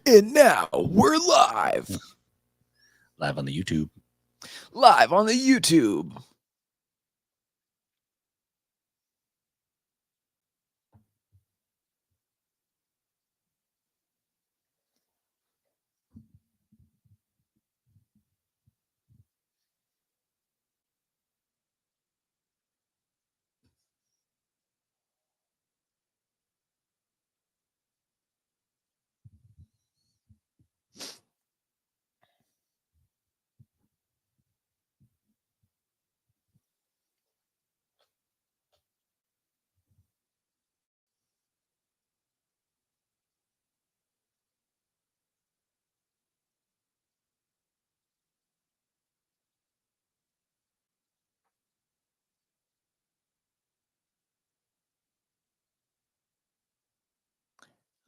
And now we're live. Live on the YouTube. Live on the YouTube.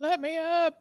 Let me up.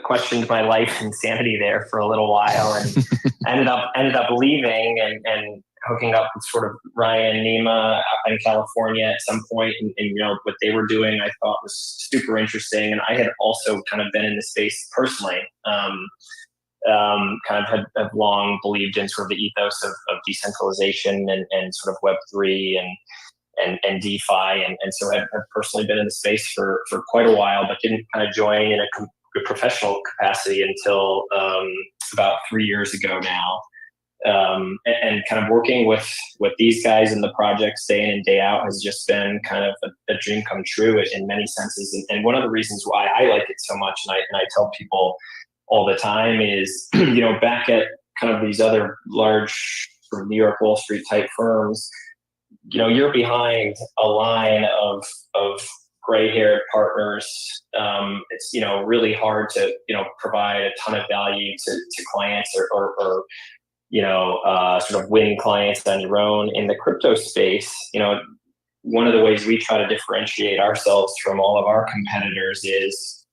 questioned my life and sanity there for a little while, and ended up leaving and hooking up with sort of Ryan Nima out in California at some point, and what they were doing I thought was super interesting, and I had also kind of been in the space personally. Kind of have long believed in sort of the ethos of decentralization and sort of Web3 and DeFi, and so have personally been in the space for quite a while, but didn't kind of join in a professional capacity until about 3 years ago now. And kind of working with these guys in the projects day in and day out has just been kind of a dream come true in many senses. And one of the reasons why I like it so much, and I tell people all the time, is back at kind of these other large sort of New York Wall Street type firms, you're behind a line of gray-haired partners. It's really hard to provide a ton of value to clients or sort of win clients on your own. In the crypto space, one of the ways we try to differentiate ourselves from all of our competitors is,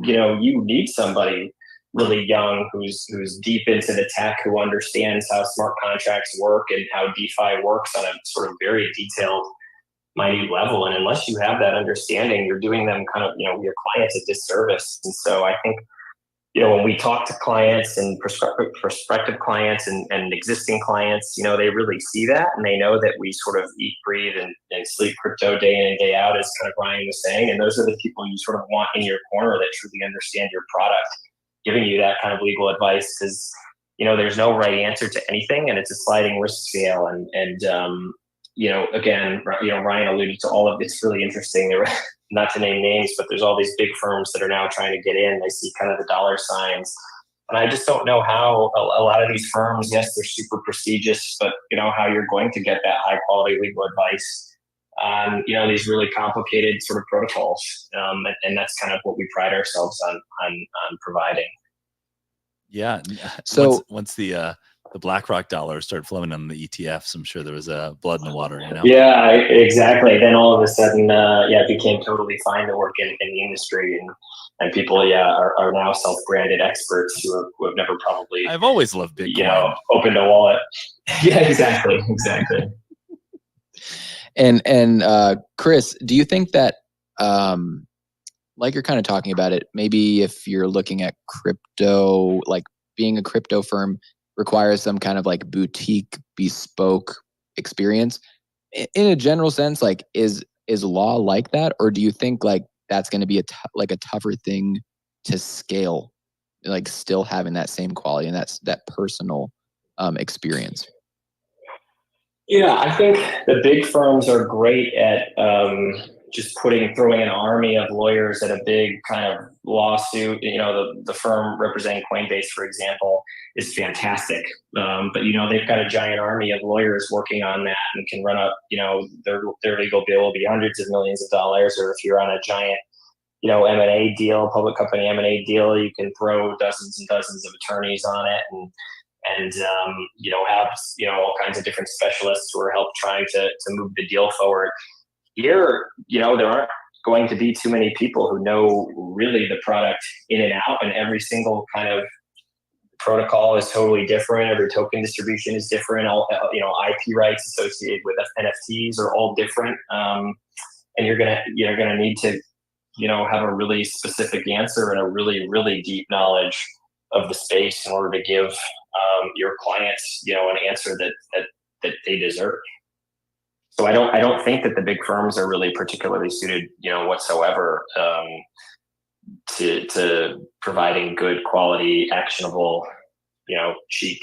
you need somebody really young who's deep into the tech, who understands how smart contracts work and how DeFi works on a sort of very detailed, minute level. And unless you have that understanding, you're doing them kind of, your clients a disservice. And so I think, when we talk to clients and prospective clients and existing clients, they really see that, and they know that we sort of eat, breathe, and sleep crypto day in and day out, as kind of Ryan was saying. And those are the people you sort of want in your corner that truly understand your product, giving you that kind of legal advice, because, there's no right answer to anything, and it's a sliding risk scale. And again, Ryan alluded to all of it's really interesting. There, not to name names, but there's all these big firms that are now trying to get in. They see kind of the dollar signs, and I just don't know how a lot of these firms, yes, they're super prestigious, but how you're going to get that high quality legal advice on these really complicated sort of protocols, and that's kind of what we pride ourselves on providing. Yeah. So once the BlackRock dollars started flowing on the ETFs, I'm sure there was blood in the water, Yeah, exactly. Then all of a sudden, it became totally fine to work in the industry, and people, are now self-branded experts who have never probably. I've always loved Bitcoin. Opened a wallet. Yeah, exactly. And Chris, do you think that, like you're kind of talking about it, maybe if you're looking at crypto, like being a crypto firm requires some kind of like boutique, bespoke experience in a general sense? Like, is law like that, or do you think like that's going to be a tougher thing to scale, like still having that same quality and that personal experience? Yeah, I think the big firms are great at just throwing an army of lawyers at a big kind of lawsuit. The firm representing Coinbase, for example, is fantastic. But they've got a giant army of lawyers working on that, and can run up, their legal bill will be hundreds of millions of dollars. Or if you're on a giant, M&A deal, public company M&A deal, you can throw dozens and dozens of attorneys on it, and have all kinds of different specialists who are trying to move the deal forward. Here, there aren't going to be too many people who know really the product in and out, and every single kind of protocol is totally different. Every token distribution is different. All IP rights associated with NFTs are all different, and you're gonna need to have a really specific answer and a really, really deep knowledge of the space in order to give your clients an answer that they deserve. So I don't think that the big firms are really particularly suited whatsoever to providing good quality, actionable, cheap,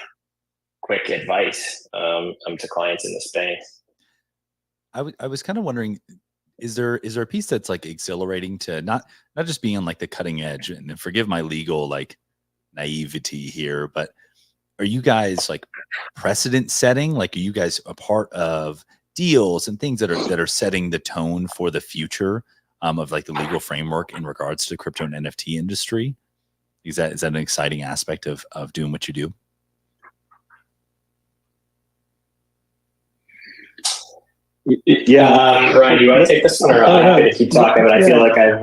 quick advice to clients in the space. I was kind of wondering, is there a piece that's like exhilarating to not just being on like the cutting edge, and forgive my legal like naivety here, but are you guys like precedent setting? Like, are you guys a part of deals and things that are setting the tone for the future of like the legal framework in regards to the crypto and NFT industry? Is that an exciting aspect of doing what you do? Yeah, Ryan, do you want to take this one, or I'm happy to keep talking? But I feel like I've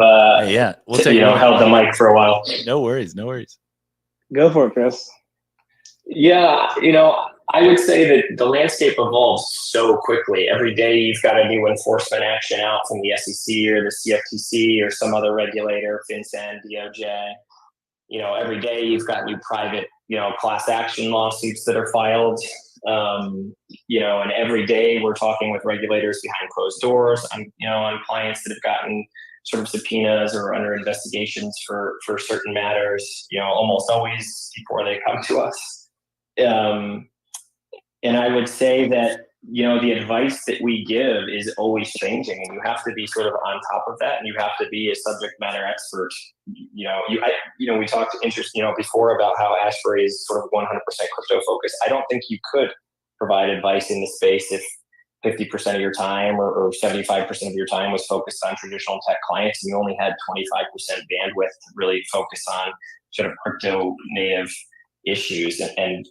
we'll take held the mic for a while. No worries. Go for it, Chris. Yeah, I would say that the landscape evolves so quickly. Every day you've got a new enforcement action out from the SEC or the CFTC or some other regulator, FinCEN, DOJ. Every day you've got new private, class action lawsuits that are filed. And every day we're talking with regulators behind closed doors on clients that have gotten sort of subpoenas or under investigations for certain matters, almost always before they come to us. And I would say that, the advice that we give is always changing, and you have to be sort of on top of that, and you have to be a subject matter expert. We talked before about how Ashbury is sort of 100% crypto focused. I don't think you could provide advice in the space if 50% of your time or 75% of your time was focused on traditional tech clients, and you only had 25% bandwidth to really focus on sort of crypto native issues. And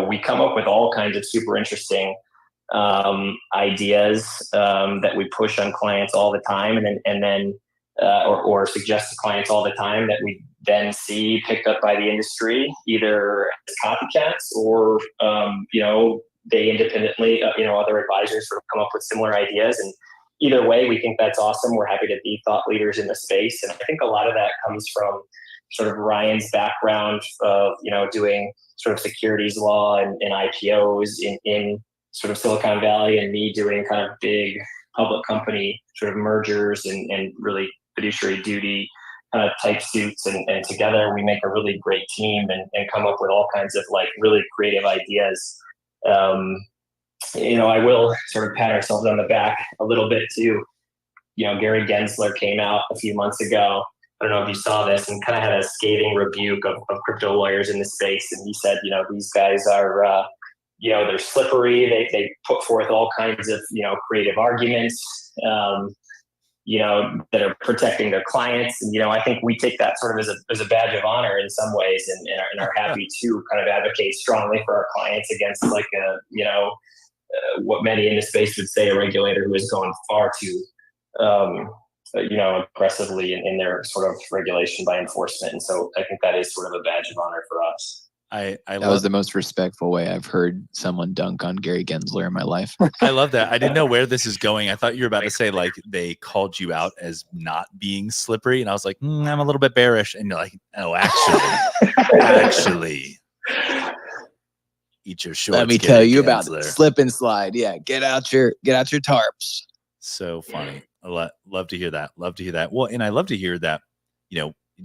we come up with all kinds of super interesting ideas that we push on clients all the time, and then or suggest to clients all the time that we then see picked up by the industry, either as copycats or they independently, other advisors sort of come up with similar ideas. And either way, we think that's awesome. We're happy to be thought leaders in the space, and I think a lot of that comes from sort of Ryan's background of doing sort of securities law and IPOs in sort of Silicon Valley, and me doing kind of big public company sort of mergers and really fiduciary duty kind of type suits, and together we make a really great team and come up with all kinds of like really creative ideas. I will sort of pat ourselves on the back a little bit too. Gary Gensler came out a few months ago. I don't know if you saw this, and kind of had a scathing rebuke of crypto lawyers in the space. And he said, these guys are, they're slippery. They put forth all kinds of, creative arguments, that are protecting their clients. And, I think we take that sort of as a badge of honor in some ways, and are happy to kind of advocate strongly for our clients against like what many in the space would say a regulator who has gone far too, aggressively in their sort of regulation by enforcement. And so I think that is sort of a badge of honor for us. That was the most respectful way I've heard someone dunk on Gary Gensler in my life. I love that. I didn't know where this is going. I thought you were about to say like they called you out as not being slippery, and I was like, I'm a little bit bearish. And you're like, oh, actually, eat your shorts. Let me tell you about it. Slip and slide. Yeah, get out your tarps. So funny. I love to hear that. Well, and I love to hear that,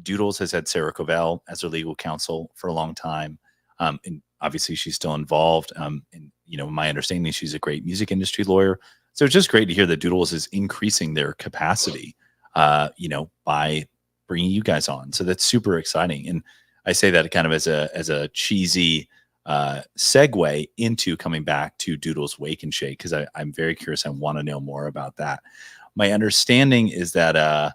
Doodles has had Sarah Covell as her legal counsel for a long time. And obviously she's still involved. And, my understanding, she's a great music industry lawyer. So it's just great to hear that Doodles is increasing their capacity, by bringing you guys on. So that's super exciting. And I say that kind of as a cheesy segue into coming back to Doodles Wake and Shake, because I'm very curious. I want to know more about that. My understanding is that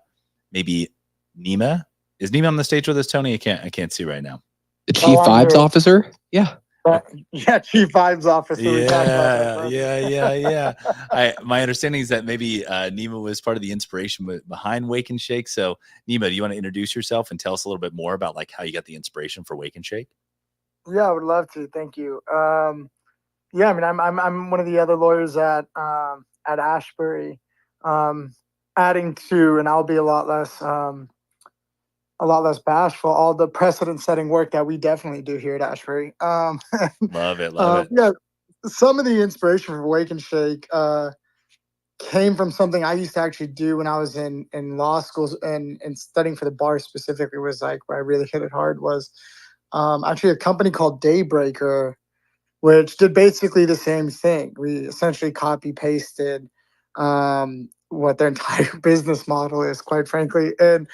maybe Nima. Is Nima on the stage with us, Tony? I can't see right now. The Chief Vibes Officer? Yeah. Yeah, Chief Vibes Officer. Yeah. My understanding is that maybe Nima was part of the inspiration behind Wake and Shake. So Nima, do you want to introduce yourself and tell us a little bit more about like how you got the inspiration for Wake and Shake? Yeah, I would love to. Thank you. I'm one of the other lawyers at Ashbury, adding to, and I'll be a lot less bashful, all the precedent-setting work that we definitely do here at Ashbury. Love it. Yeah, some of the inspiration for Wake and Shake came from something I used to actually do when I was in law schools and studying for the bar specifically. Was like where I really hit it hard was actually a company called Daybreaker, which did basically the same thing. We essentially copy-pasted what their entire business model is, quite frankly. And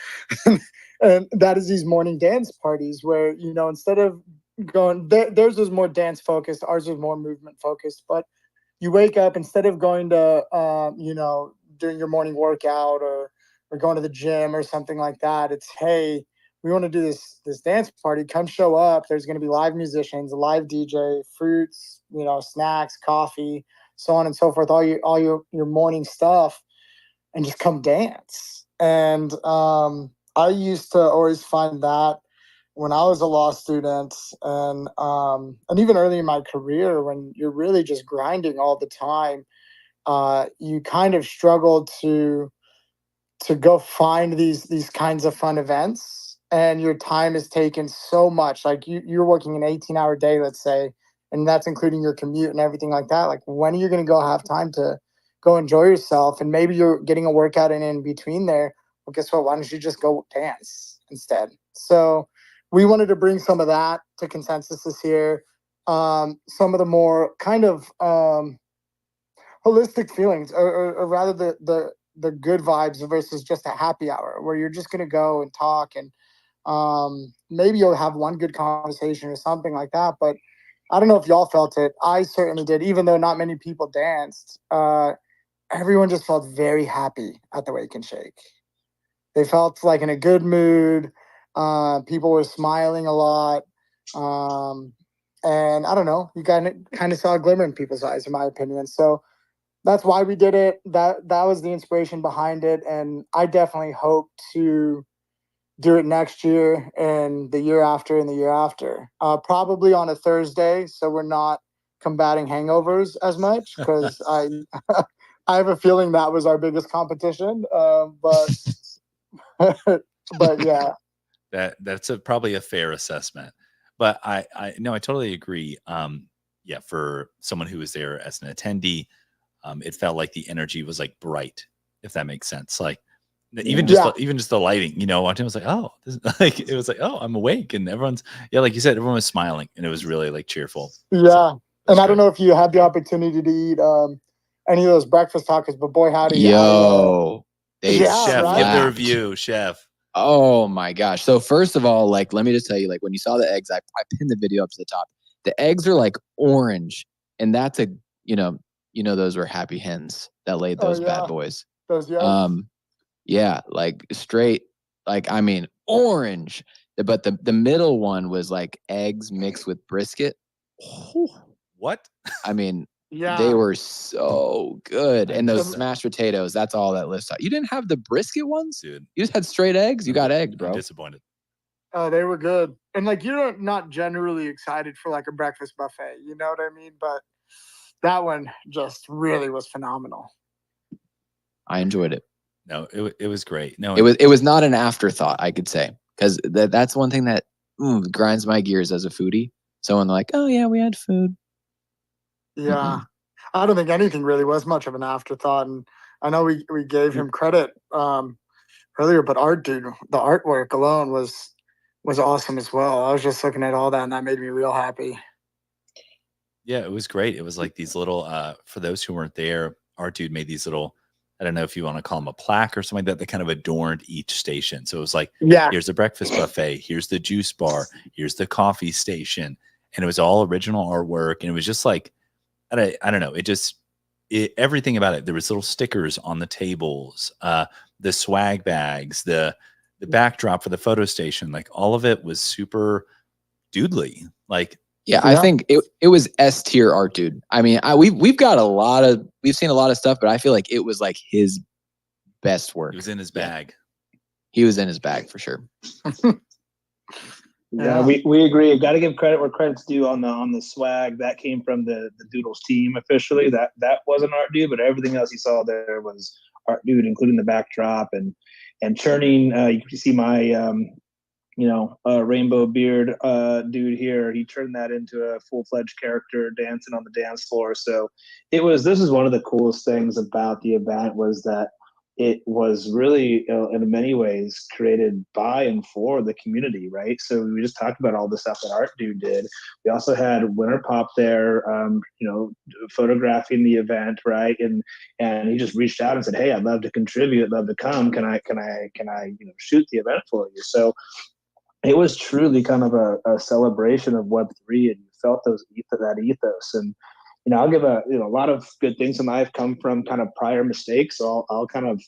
that is these morning dance parties where, instead of going, theirs was more dance focused, ours was more movement focused. But you wake up, instead of going to, doing your morning workout or going to the gym or something like that, it's, hey, we want to do this dance party. Come show up. There's going to be live musicians, a live DJ, fruits, snacks, coffee. so on and so forth, all your morning stuff, and just come dance. And I used to always find that when I was a law student, and even early in my career, when you're really just grinding all the time, you kind of struggle to go find these kinds of fun events, and your time is taken so much. Like you're working an 18-hour day, let's say, and that's including your commute and everything like that. Like, when are you going to go have time to go enjoy yourself? And maybe you're getting a workout in between there. Well, guess what? Why don't you just go dance instead? So we wanted to bring some of that to Consensus this year. Some of the more kind of holistic feelings, or rather the good vibes versus just a happy hour where you're just going to go and talk, and maybe you'll have one good conversation or something like that. But I don't know if y'all felt it. I certainly did. Even though not many people danced, everyone just felt very happy at the Wake and Shake. They felt like in a good mood. People were smiling a lot. Um, and I don't know, you kind of saw a glimmer in people's eyes, in my opinion. So that's why we did it. That was the inspiration behind it, and I definitely hope to do it next year and the year after and the year after. Probably on a Thursday, so we're not combating hangovers as much, because I have a feeling that was our biggest competition. But but yeah. That's probably a fair assessment. But I no, I totally agree. Yeah, for someone who was there as an attendee, it felt like the energy was like bright, if that makes sense. Like even just the lighting, watching, it was like, oh, like it was like, oh, I'm awake, and everyone's, yeah, like you said, everyone was smiling, and it was really like cheerful. Yeah, so and I don't know if you had the opportunity to eat any of those breakfast tacos, but boy, howdy! Yo, Chef, right? give the review, Chef. Oh my gosh! So first of all, like, let me just tell you, like, when you saw the eggs, I pinned the video up to the top. The eggs are like orange, and that's those were happy hens that laid those bad boys. Those, yeah, like straight, like, I mean, orange. But the middle one was like eggs mixed with brisket. What? I mean, yeah, they were so good. And those just- smashed potatoes, that's all that list out. You didn't have the brisket ones? Dude. You just had straight eggs? You got eggs, bro. I'm disappointed. Oh, they were good. And like, you're not generally excited for like a breakfast buffet, you know what I mean? But that one just really was phenomenal. I enjoyed it. No, it was great. No, it was not an afterthought, I could say, because that's one thing that grinds my gears as a foodie. So when they're like, "Oh yeah, we had food," yeah, I don't think anything really was much of an afterthought. And I know we gave him credit earlier, but the artwork alone was awesome as well. I was just looking at all that, and that made me real happy. Yeah, it was great. It was like these little, for those who weren't there, our dude made these little, I don't know if you want to call them a plaque or something like that kind of adorned each station. So it was like, here's the breakfast buffet, here's the juice bar, here's the coffee station. And it was all original artwork. And it was just like, I don't know. Everything about it. There was little stickers on the tables, the swag bags, the backdrop for the photo station. Like all of it was super doodly. Like, yeah, I think it was S tier art, dude. I mean, we've seen a lot of stuff, but I feel like it was like his best work. It was in his bag. He was in his bag for sure. Yeah, we agree. Got to give credit where credit's due on the swag. That came from the Doodles team officially. That wasn't art dude, but everything else you saw there was art dude, including the backdrop and churning. You can see my rainbow beard dude here. He turned that into a full-fledged character dancing on the dance floor. So this is one of the coolest things about the event, was that it was really in many ways created by and for the community, right? So we just talked about all the stuff that Art Dude did. We also had Winter Pop there, photographing the event, right? And he just reached out and said, "Hey, I'd love to contribute. I'd love to come. Can I shoot the event for you?" So it was truly kind of a celebration of Web3, and you felt that ethos. And I'll give a lot of good things in life come from kind of prior mistakes. So I'll kind of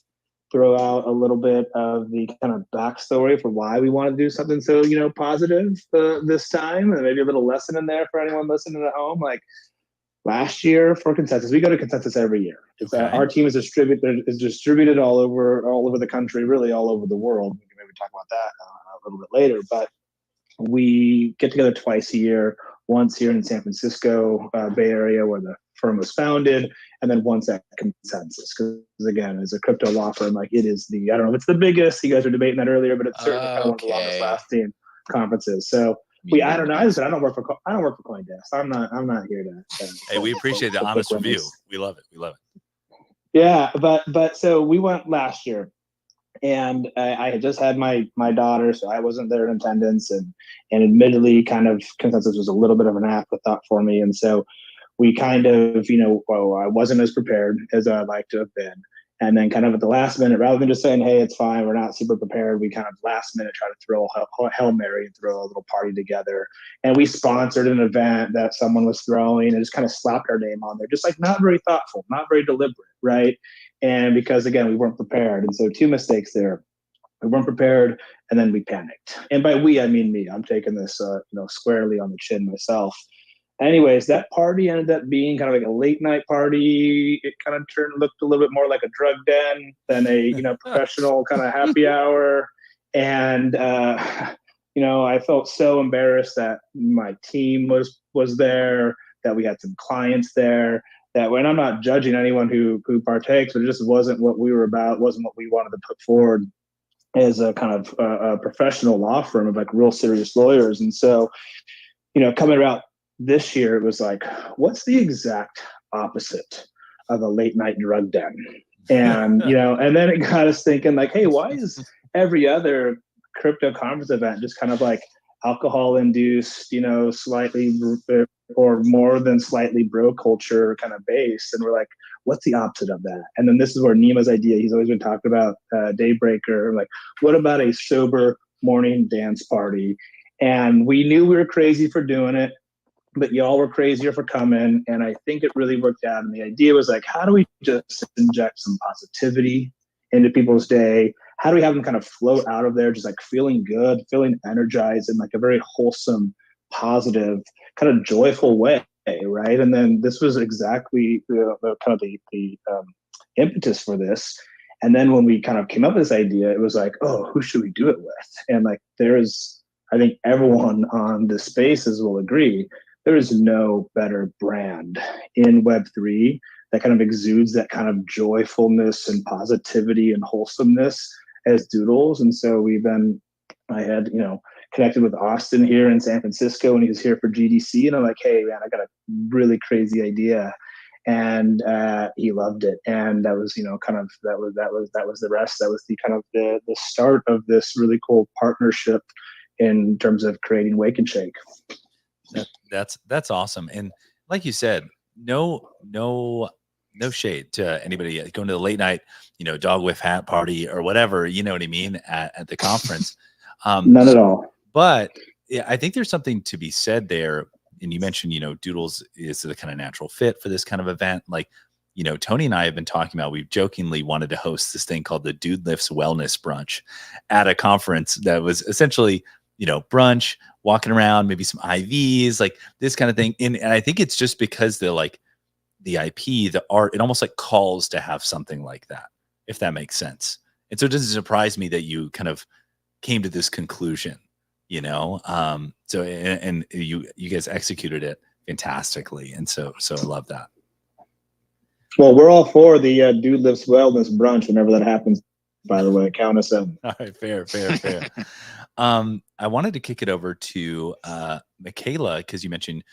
throw out a little bit of the kind of backstory for why we want to do something so positive this time, and maybe a little lesson in there for anyone listening at home. Like, last year for Consensus. We go to Consensus every year. It's Okay. our team is distributed all over the country, really all over the world. We can maybe talk about that a little bit later, but we get together twice a year. Once here in San Francisco, Bay Area, where the firm was founded, and then once at Consensus. Because again, as a crypto law firm, like it is I don't know if it's the biggest. You guys were debating that earlier, but it's certainly kind of one of the longest lasting conferences. So I don't know. I don't work for CoinDesk. I'm not here to hey, we appreciate the honest review. We love it. Yeah, but so we went last year, and I had just had my daughter, so I wasn't there in attendance, and admittedly, kind of Consensus was a little bit of an afterthought for me, and so we kind of, I wasn't as prepared as I'd like to have been. And then kind of at the last minute, rather than just saying, hey, it's fine, we're not super prepared, we kind of last minute try to throw a Hail Mary and throw a little party together. And we sponsored an event that someone was throwing and just kind of slapped our name on there, just like not very thoughtful, not very deliberate, right? And because, again, we weren't prepared. And so 2 mistakes there. We weren't prepared, and then we panicked. And by we, I mean me. I'm taking this squarely on the chin myself. Anyways, that party ended up being kind of like a late night party. It kind of looked a little bit more like a drug den than a professional kind of happy hour. And I felt so embarrassed that my team was there, that we had some clients there. That when I'm not judging anyone who partakes, but it just wasn't what we were about, wasn't what we wanted to put forward as a kind of a professional law firm of like real serious lawyers. And so, coming out this year, it was like, what's the exact opposite of a late night drug den? And, and then it got us thinking like, hey, why is every other crypto conference event just kind of like alcohol induced, slightly or more than slightly bro culture kind of based? And we're like, what's the opposite of that? And then this is where Nima's idea, he's always been talking about Daybreaker, like, what about a sober morning dance party? And we knew we were crazy for doing it, but y'all were crazier for coming. And I think it really worked out. And the idea was like, how do we just inject some positivity into people's day? How do we have them kind of float out of there just like feeling good, feeling energized in like a very wholesome, positive, kind of joyful way, right? And then this was exactly the impetus for this. And then when we kind of came up with this idea, it was like, oh, who should we do it with? And like I think everyone on this spaces will agree, there is no better brand in Web3 that kind of exudes that kind of joyfulness and positivity and wholesomeness as Doodles. And so I had connected with Austin here in San Francisco when he was here for GDC, and I'm like, hey man, I got a really crazy idea. And he loved it. And that was that was the rest. That was the kind of the start of this really cool partnership in terms of creating Wake and Shake. That's awesome. And like you said, no shade to anybody going to the late night, dog whiff hat party or whatever, you know what I mean, at the conference. None at all. But yeah, I think there's something to be said there. And you mentioned, Doodles is the kind of natural fit for this kind of event. Like, Tony and I have been talking about, we've jokingly wanted to host this thing called the Dude Lifts Wellness Brunch at a conference that was essentially, brunch, walking around, maybe some IVs, like this kind of thing. And I think it's just because the IP, the art, it almost like calls to have something like that, if that makes sense. And so it doesn't surprise me that you kind of came to this conclusion, so, and you guys executed it fantastically. And so I love that. Well, we're all for the Dude Lifts Wellness Brunch whenever that happens, by the way. Count us in. All right, fair. I wanted to kick it over to Michaela, because you mentioned,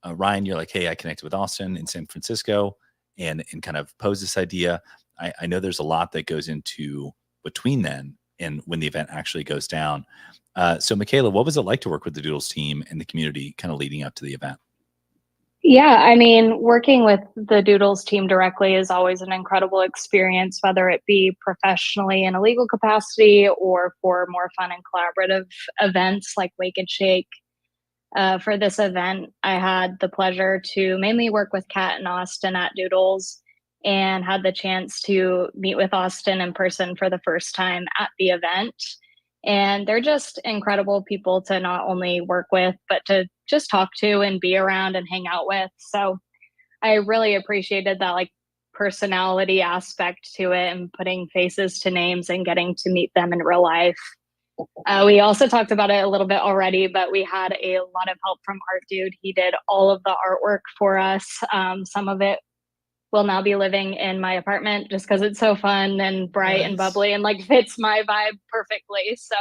Ryan, you're like, hey, I connected with Austin in San Francisco and kind of posed this idea. I know there's a lot that goes into between then and when the event actually goes down. So Michaela, what was it like to work with the Doodles team and the community kind of leading up to the event? Yeah, I mean, working with the Doodles team directly is always an incredible experience, whether it be professionally in a legal capacity or for more fun and collaborative events like Wake and Shake. For this event, I had the pleasure to mainly work with Kat and Austin at Doodles, and had the chance to meet with Austin in person for the first time at the event. And they're just incredible people to not only work with, but to just talk to and be around and hang out with. So I really appreciated that like personality aspect to it and putting faces to names and getting to meet them in real life. We also talked about it a little bit already, but we had a lot of help from Art Dude. He did all of the artwork for us. Some of it will now be living in my apartment just because it's so fun and bright and bubbly and like fits my vibe perfectly. So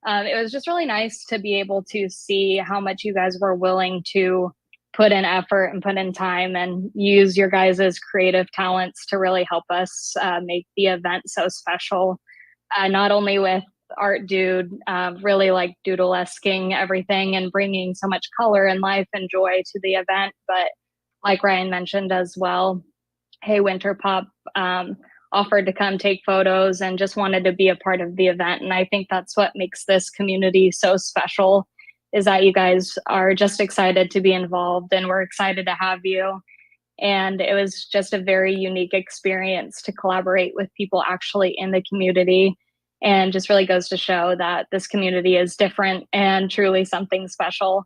it was just really nice to be able to see how much you guys were willing to put in effort and put in time and use your guys' creative talents to really help us make the event so special. Not only with Art Dude, really like doodle-esking everything and bringing so much color and life and joy to the event, but like Ryan mentioned as well, Hey Winter Pop offered to come take photos and just wanted to be a part of the event. And I think that's what makes this community so special, is that you guys are just excited to be involved and we're excited to have you. And it was just a very unique experience to collaborate with people actually in the community, and just really goes to show that this community is different and truly something special.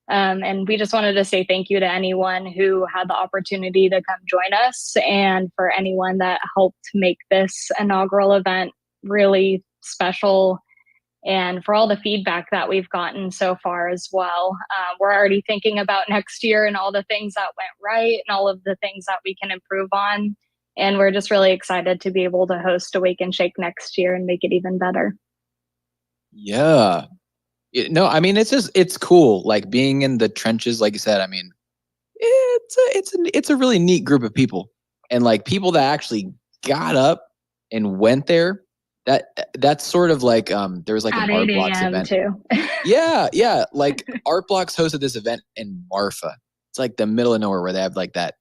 And we just wanted to say thank you to anyone who had the opportunity to come join us, and for anyone that helped make this inaugural event really special, and for all the feedback that we've gotten so far as well. We're already thinking about next year and all the things that went right and all of the things that we can improve on. And we're just really excited to be able to host Awake and Shake next year and make it even better. Yeah. No, I mean, it's cool. Like being in the trenches, like you said, I mean, it's a really neat group of people, and like people that actually got up and went there. That's sort of like, there was like At an Art 8 Blocks a.m. event. too. Yeah. Like Art Blocks hosted this event in Marfa. It's like the middle of nowhere where they have like that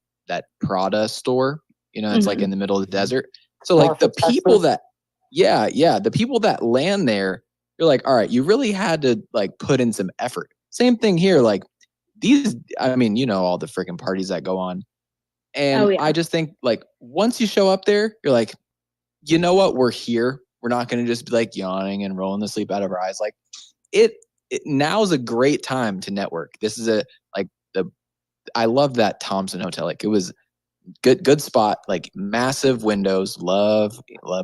Prada store. It's like in the middle of the desert. So like Marfa, the people Texas. the people that land there, you're like, all right, you really had to like put in some effort. Same thing here. Like I mean, all the freaking parties that go on. And Oh, yeah. I just think like once you show up there, you're like, you know what? We're here. We're not going to just be like yawning and rolling the sleep out of our eyes. Like now's a great time to network. This is I love that Thompson Hotel. Like it was good spot, like massive windows. Love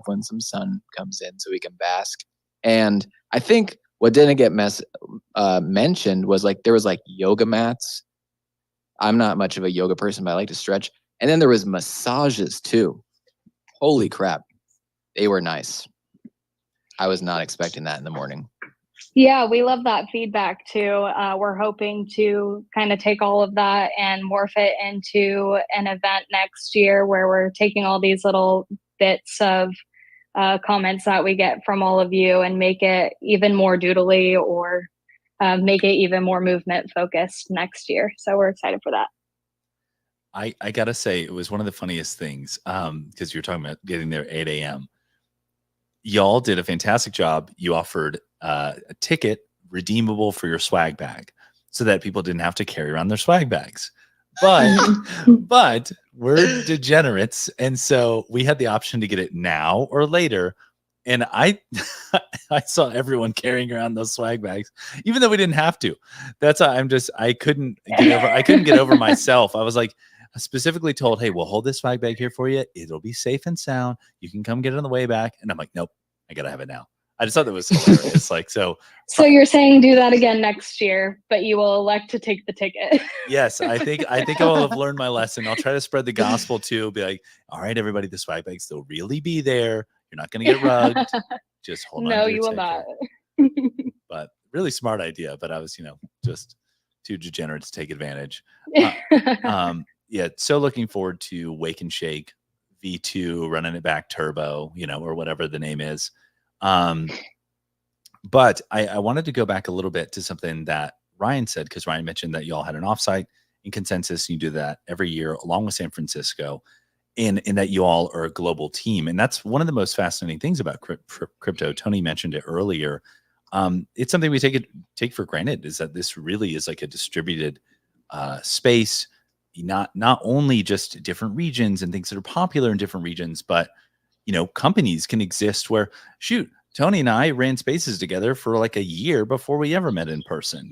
when some sun comes in so we can bask. And I think what didn't get mentioned was like there was like yoga mats. I'm not much of a yoga person, but I like to stretch. And then there was massages too. Holy crap. They were nice. I was not expecting that in the morning. Yeah, we love that feedback too. We're hoping to kind of take all of that and morph it into an event next year where we're taking all these little bits of comments that we get from all of you and make it even more doodly, or make it even more movement focused next year. So we're excited for that. I gotta say, it was one of the funniest things, because you're talking about getting there 8 a.m. Y'all did a fantastic job. You offered a ticket redeemable for your swag bag so that people didn't have to carry around their swag bags. But we're degenerates. And so we had the option to get it now or later. And I saw everyone carrying around those swag bags, even though we didn't have to. That's why I couldn't get over myself. I was like, specifically told, hey, we'll hold this swag bag here for you. It'll be safe and sound. You can come get it on the way back. And I'm like, nope, I gotta have it now. I just thought that was hilarious. Like, so you're saying do that again next year, but you will elect to take the ticket. Yes, I think I will have learned my lesson. I'll try to spread the gospel too. Be like, all right, everybody, the swag bags, they'll really be there. You're not gonna get rugged. Just hold on. No, to you will not. But really smart idea. But I was, just too degenerate to take advantage. Yeah, so looking forward to Wake and Shake V2, running it back turbo, or whatever the name is. But I wanted to go back a little bit to something that Ryan said, because Ryan mentioned that y'all had an offsite in Consensus. And you do that every year along with San Francisco, and that you all are a global team. And that's one of the most fascinating things about crypto. Tony mentioned it earlier. It's something we take for granted, is that this really is like a distributed space. Not only just different regions and things that are popular in different regions, but companies can exist where, shoot, Tony and I ran spaces together for like a year before we ever met in person,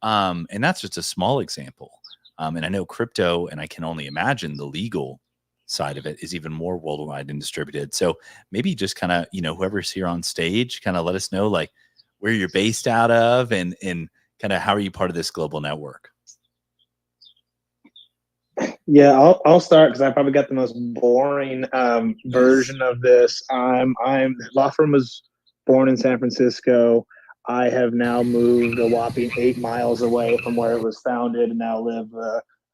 and that's just a small example. And I know crypto, and I can only imagine the legal side of it is even more worldwide and distributed. So maybe just kind of, whoever's here on stage, kind of let us know like where you're based out of and kind of how are you part of this global network? Yeah, I'll start because I probably got the most boring version of this. Law firm was born in San Francisco. I have now moved a whopping 8 miles away from where it was founded, and now live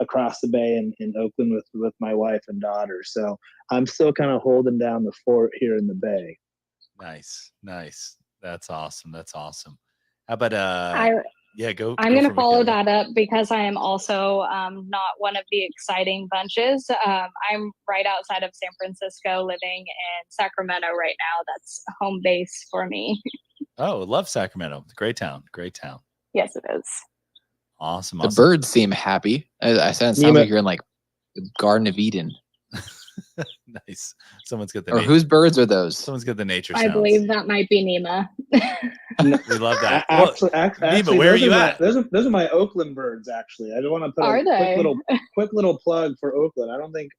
across the bay in Oakland with my wife and daughter. So I'm still kind of holding down the fort here in the Bay. Nice. That's awesome. How about go. I'm going to follow Michaela. that up because I am also not one of the exciting bunches. I'm right outside of San Francisco, living in Sacramento right now. That's home base for me. Oh, love Sacramento. Great town. Yes, it is. Awesome. The birds seem happy. I sound like you're in like the Garden of Eden. Nice. Someone's got the. Or whose birds are those? Someone's got the nature sounds. I believe that might be Nima. We love that. Actually, Nima, where are you at? Those are my Oakland birds. Actually, I don't want to put quick little plug for Oakland. I don't think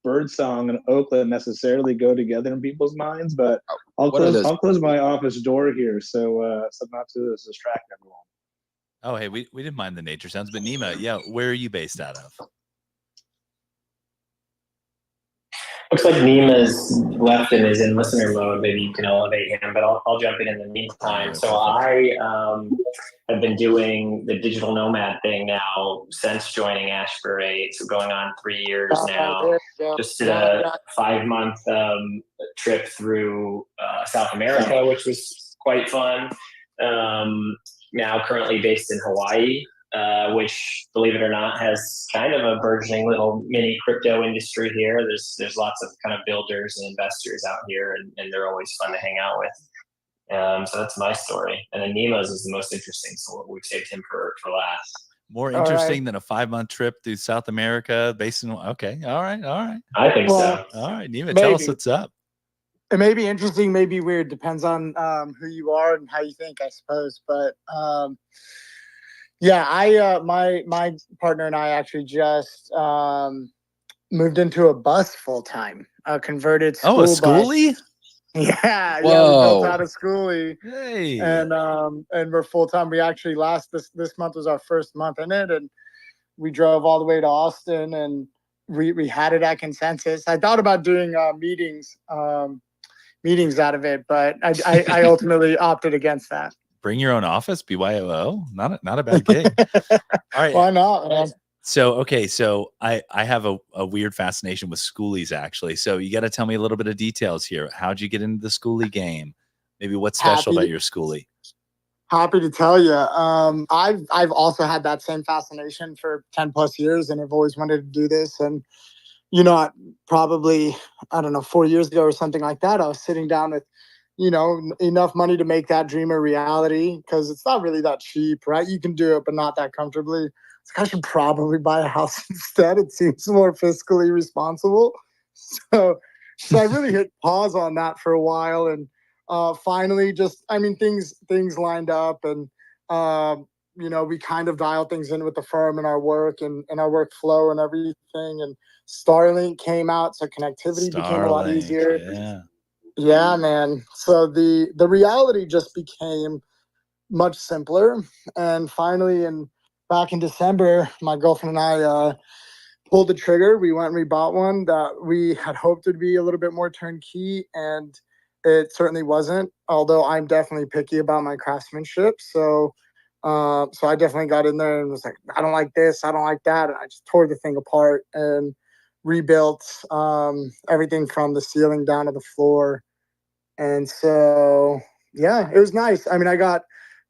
birdsong and Oakland necessarily go together in people's minds, but I'll close my office door here so not to distract everyone. Oh, hey, we didn't mind the nature sounds, but Nima, where are you based out of? Looks like Nima's left and is in listener mode. Maybe you can elevate him, but I'll jump in the meantime. So I have been doing the digital nomad thing now since joining Ashbury. So going on 3 years now. Just did a 5-month trip through South America, which was quite fun. Now currently based in Hawaii. Which, believe it or not, has kind of a burgeoning little mini crypto industry here. There's lots of kind of builders and investors out here, and they're always fun to hang out with. So that's my story. And then Nemo's is the most interesting, so we've saved him for last. More interesting than a 5-month trip through South America based in. Okay, all right. I think so. All right, Nemo, tell us what's up. It may be interesting, may be weird. Depends on who you are and how you think, I suppose. But yeah, my partner and I actually just moved into a bus full time, a converted school a schoolie? bus. Yeah, Whoa. Yeah, we built out a schoolie. Hey. And we're full time. We actually this month was our first month in it, and we drove all the way to Austin, and we had it at Consensus. I thought about doing meetings out of it, but I ultimately opted against that. Bring your own office, BYOO. Not a bad gig. All right. Why not, man? So I have a weird fascination with schoolies, actually. So you got to tell me a little bit of details here. How'd you get into the schoolie game? Maybe what's special about your schoolie? Happy to tell you. I've also had that same fascination for 10 plus years, and I've always wanted to do this. And probably, I don't know, 4 years ago or something like that, I was sitting down with enough money to make that dream a reality, because it's not really that cheap, right? You can do it, but not that comfortably. It's like I should probably buy a house instead. It seems more fiscally responsible. So I really hit pause on that for a while, and finally, things lined up, and we kind of dialed things in with the firm and our work and our workflow and everything. And Starlink came out, so connectivity became a lot easier. Yeah, man. So the reality just became much simpler. And finally, back in December, my girlfriend and I pulled the trigger. We went and we bought one that we had hoped would be a little bit more turnkey, and it certainly wasn't. Although I'm definitely picky about my craftsmanship, so I definitely got in there and was like, I don't like this, I don't like that, and I just tore the thing apart and rebuilt everything from the ceiling down to the floor. And so, yeah, it was nice. I got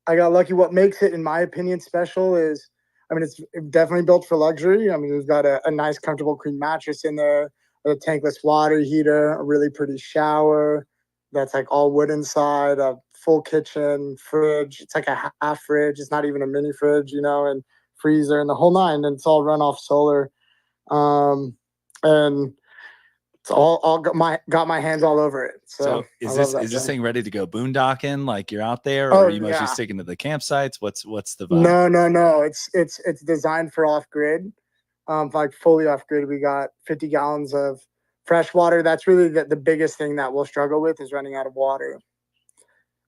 lucky. What makes it, in my opinion, special is, it's definitely built for luxury. We've got a nice, comfortable queen mattress in there, a tankless water heater, a really pretty shower that's like all wood inside, a full kitchen, fridge. It's like a half fridge. It's not even a mini fridge, and freezer and the whole nine. And it's all run off solar. And It's all got my hands all over it. So I is love this that thing. thing ready to go boondocking? Like you're out there, or Oh are you mostly yeah. sticking to the campsites? What's the vibe? No. It's designed for off grid. Like fully off grid. We got 50 gallons of fresh water. That's really the biggest thing that we'll struggle with is running out of water.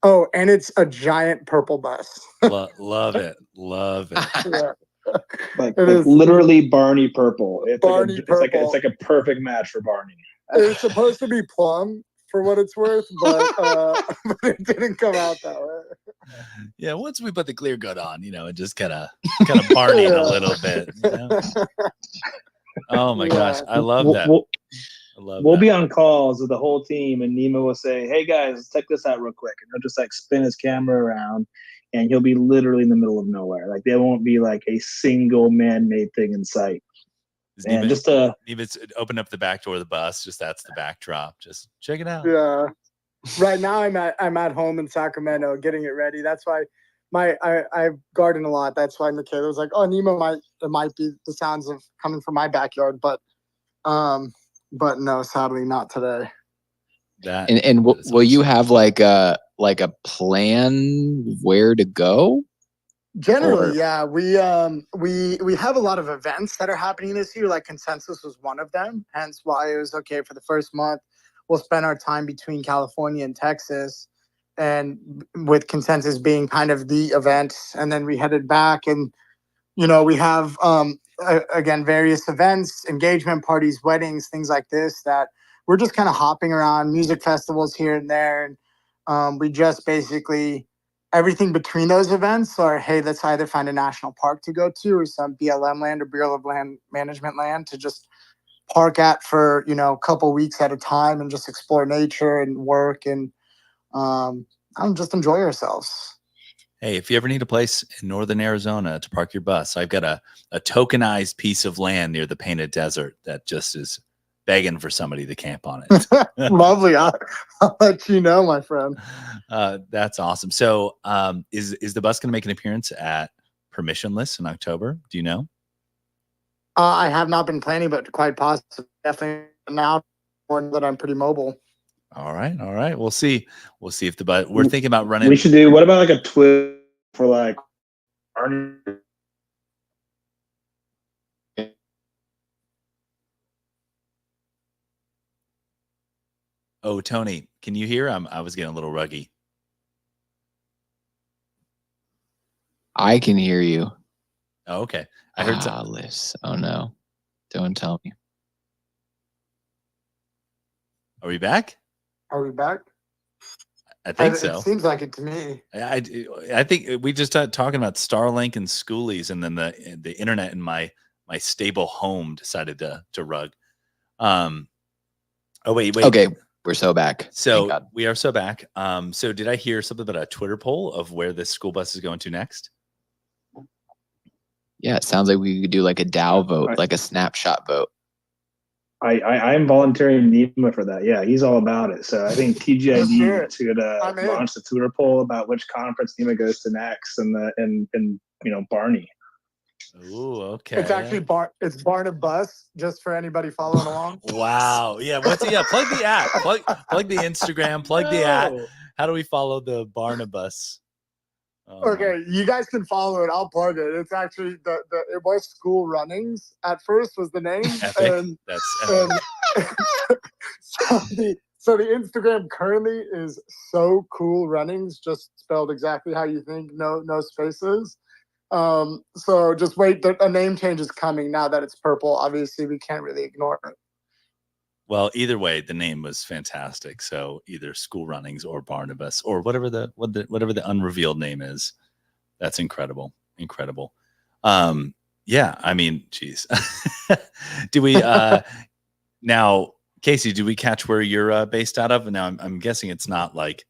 Oh, and it's a giant purple bus. Love it. Yeah. Like It is literally Barney purple. It's Barney it's purple. like a perfect match for Barney. It's supposed to be plum for what it's worth, but but it didn't come out that way. Yeah, once we put the clear coat on, it just kind of Barneyed a little bit. Oh my gosh, I love that. We'll be on calls with the whole team, and Nemo will say, "Hey guys, let's check this out real quick," and he'll just like spin his camera around, and he'll be literally in the middle of nowhere. Like there won't be like a single man-made thing in sight. And just to open up the back door of the bus, just that's the backdrop. Just check it out. Yeah. Right now I'm at home in Sacramento getting it ready. That's why I garden a lot. That's why Michaela was like, "Oh, Nemo might be the sounds of coming from my backyard," but no, sadly not today. And will you have like a plan where to go? Generally, yeah. We have a lot of events that are happening this year. Like Consensus was one of them. Hence why it was okay for the first month. We'll spend our time between California and Texas, and with Consensus being kind of the event, and then we headed back, and we have again various events, engagement parties, weddings, things like this that we're just kind of hopping around, music festivals here and there, and we just basically everything between those events are, hey, let's either find a national park to go to or some BLM land or Bureau of Land Management land to just park at for a couple weeks at a time and just explore nature and work and just enjoy ourselves. Hey, if you ever need a place in northern Arizona to park your bus, I've got a tokenized piece of land near the Painted Desert that just is begging for somebody to camp on it. Lovely. I'll let you know, my friend. That's awesome. So is the bus going to make an appearance at Permissionless in October? Do you know? I have not been planning, but quite possibly. Definitely now that I'm pretty mobile. All right. We'll see if the bus. We're thinking about running. We should do. What about like a twist for like Barney? Oh, Tony, can you hear? I was getting a little ruggy. I can hear you. Oh, okay. I heard Liz. Oh no. Don't tell me. Are we back? Are we back? I think so. It seems like it to me. I think we just started talking about Starlink and schoolies, and then the internet in my stable home decided to rug. Oh wait. Okay, we're so back. So we are so back. So did I hear something about a Twitter poll of where this school bus is going to next? Yeah, it sounds like we could do like a Dow vote, like a snapshot vote. I am volunteering Nima for that. Yeah, he's all about it. So I think TGID should launch the Twitter poll about which conference Nima goes to next, and Barney. Ooh, okay. It's actually it's Barnabas, just for anybody following along. Wow. Yeah. Plug the app. Plug the Instagram. Plug the app. How do we follow the Barnabas? Okay, you guys can follow it. I'll plug it. It's actually it was School Runnings at first was the name. Epic. And, That's epic. so the Instagram currently is So Cool Runnings, just spelled exactly how you think, no spaces. So just wait, a name change is coming now that it's purple. Obviously, we can't really ignore it. Well, either way, the name was fantastic. So either School Runnings or Barnabas or whatever the unrevealed name is. That's incredible. Yeah, I mean, geez. Do we now, Casey, do we catch where you're based out of? And now I'm guessing it's not like,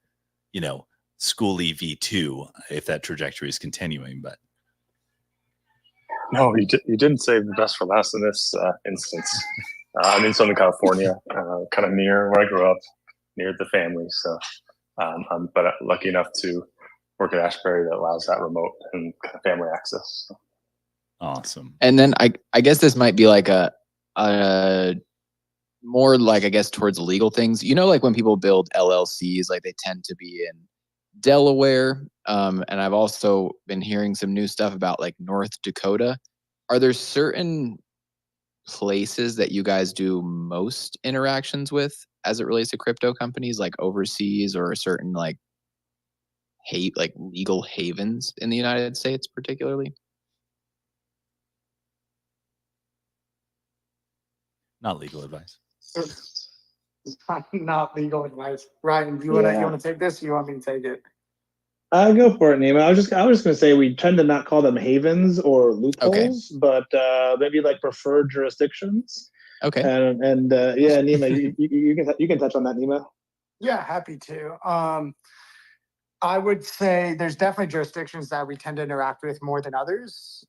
Schoolie V2 if that trajectory is continuing, but no, you didn't save the best for last in this instance. I'm in Southern California, kind of near where I grew up, near the family. So, I'm lucky enough to work at Ashbury that allows that remote and kind of family access. So. Awesome. And then I guess this might be like a more like, I guess, towards legal things. Like when people build LLCs, like they tend to be in Delaware. And I've also been hearing some new stuff about like North Dakota. Are there certain places that you guys do most interactions with as it relates to crypto companies, like overseas, or certain like legal havens in the United States particularly? Not legal advice. Not legal advice. Ryan, do you want to take this? Or you want me to take it? I'll go for it, Nima. I was just going to say we tend to not call them havens or loopholes, but maybe like preferred jurisdictions. Okay. And yeah, Nima, you can touch on that, Nima. Yeah, happy to. I would say there's definitely jurisdictions that we tend to interact with more than others.